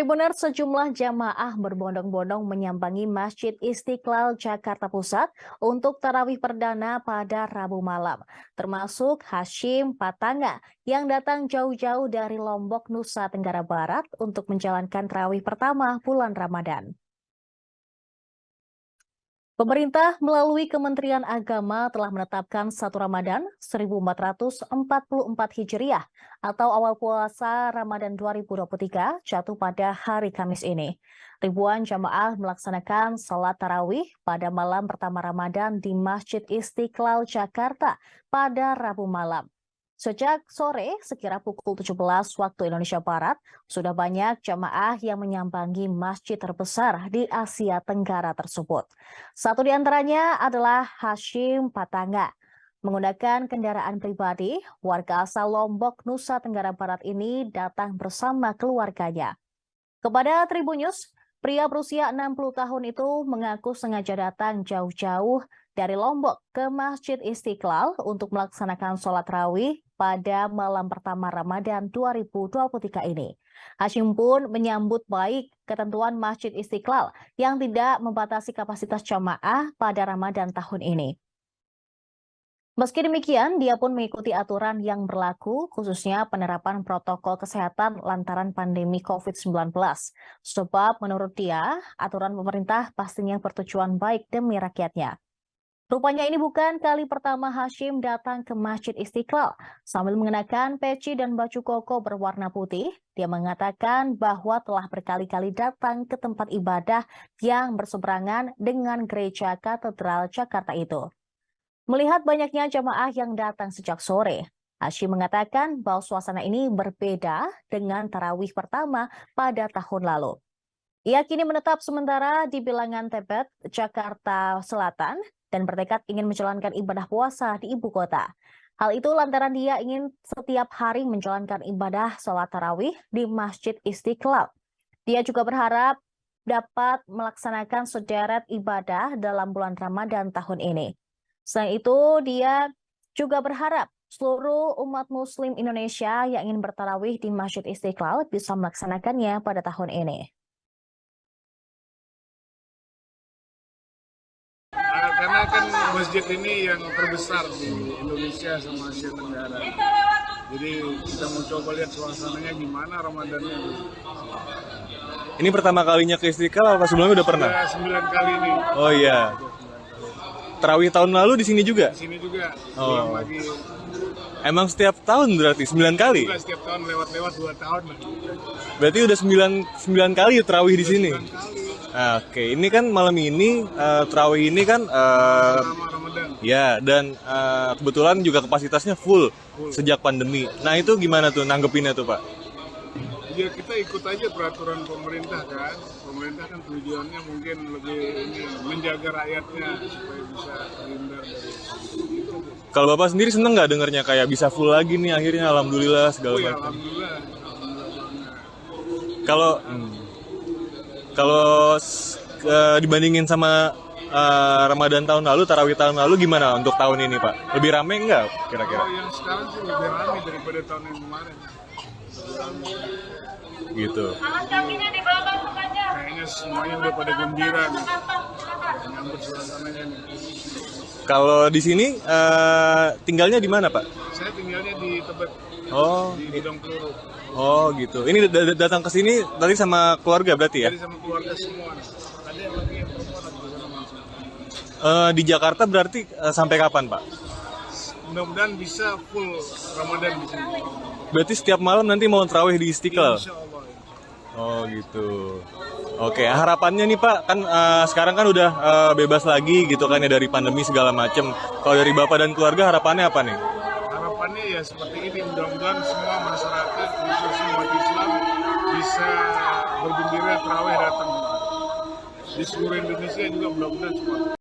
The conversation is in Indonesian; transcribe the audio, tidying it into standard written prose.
Tribuners, sejumlah jamaah berbondong-bondong menyambangi Masjid Istiqlal Jakarta Pusat untuk tarawih perdana pada Rabu malam, termasuk Hashim Patanga yang datang jauh-jauh dari Lombok, Nusa Tenggara Barat untuk menjalankan tarawih pertama bulan Ramadan. Pemerintah melalui Kementerian Agama telah menetapkan 1 Ramadan 1444 Hijriah atau awal puasa Ramadan 2023 jatuh pada hari Kamis ini. Ribuan jamaah melaksanakan salat tarawih pada malam pertama Ramadan di Masjid Istiqlal Jakarta pada Rabu malam. Sejak sore, sekira pukul 17 waktu Indonesia Barat, sudah banyak jamaah yang menyambangi masjid terbesar di Asia Tenggara tersebut. Satu di antaranya adalah Hashim Patanga. Menggunakan kendaraan pribadi, warga asal Lombok, Nusa Tenggara Barat ini datang bersama keluarganya. Kepada Tribunnews, pria berusia 60 tahun itu mengaku sengaja datang jauh-jauh dari Lombok ke Masjid Istiqlal untuk melaksanakan sholat tarawih pada malam pertama Ramadan 2023 ini. Hashim pun menyambut baik ketentuan Masjid Istiqlal yang tidak membatasi kapasitas jamaah pada Ramadan tahun ini. Meski demikian, dia pun mengikuti aturan yang berlaku, khususnya penerapan protokol kesehatan lantaran pandemi COVID-19. Sebab menurut dia, aturan pemerintah pastinya bertujuan baik demi rakyatnya. Rupanya ini bukan kali pertama Hashim datang ke Masjid Istiqlal. Sambil mengenakan peci dan baju koko berwarna putih, dia mengatakan bahwa telah berkali-kali datang ke tempat ibadah yang berseberangan dengan gereja Katedral Jakarta itu. Melihat banyaknya jamaah yang datang sejak sore, Hashim mengatakan bahwa suasana ini berbeda dengan tarawih pertama pada tahun lalu. Ia kini menetap sementara di Bilangan Tebet, Jakarta Selatan, dan bertekad ingin menjalankan ibadah puasa di ibu kota. Hal itu lantaran dia ingin setiap hari menjalankan ibadah sholat tarawih di Masjid Istiqlal. Dia juga berharap dapat melaksanakan sederet ibadah dalam bulan Ramadan tahun ini. Selain itu, dia juga berharap seluruh umat Muslim Indonesia yang ingin bertarawih di Masjid Istiqlal bisa melaksanakannya pada tahun ini. Karena kan masjid ini yang terbesar di Indonesia sama Asia Tenggara. Jadi kita mau coba lihat suasananya gimana Ramadannya. Ini pertama kalinya ke Istiqlal apa sebelumnya udah pernah? Sudah 9 kali ini. Oh iya. Tarawih tahun lalu di sini juga? Di sini juga. Oh. Lagi. Emang setiap tahun berarti 9 kali? Juga setiap tahun lewat-lewat 2 tahun. Berarti udah 9 kali tarawih di sini. 9 kali. Oke, ini kan malam ini tarawih ini kan Ramadan. ya, dan kebetulan juga kapasitasnya full sejak pandemi. Nah, itu gimana tuh nanggepinnya tuh, Pak? Ya kita ikut aja peraturan pemerintah kan. Pemerintah kan tujuannya mungkin lebih ini menjaga rakyatnya supaya bisa terhindar dari itu. Kalau Bapak sendiri seneng nggak dengernya kayak bisa full lagi nih akhirnya, alhamdulillah segala Ya, macam. alhamdulillah. Kalau dibandingin sama Ramadan tahun lalu, tarawih tahun lalu gimana untuk tahun ini, Pak? Lebih rame nggak kira-kira? Kalau yang sekarang sih lebih ramai daripada tahun yang kemarin. Gitu. Kayaknya semuanya udah pada gembira nih. Nyambut suasananya nih. Kalau di sini tinggalnya di mana, Pak? Saya tinggalnya di Tebet, Oh, di Bidang Peluru. oh gitu. Ini datang ke sini tadi sama keluarga berarti ya? Jadi sama keluarga semua nih. Ada yang lagi yang perempuan lagi di sana langsung. Di Jakarta berarti sampai kapan, Pak? Mudah-mudahan bisa full Ramadan di sini. Berarti setiap malam nanti mau tarawih di Istiqlal? Insya Allah. Oh gitu. Oke, harapannya nih Pak, kan sekarang kan udah bebas lagi gitu kan ya dari pandemi segala macem. Kalau dari Bapak dan keluarga harapannya apa nih? Harapannya ya seperti ini, mudah-mudahan semua masyarakat khususnya umat Islam bisa bergembira tarawih datang di seluruh Indonesia juga mudah-mudahan semua.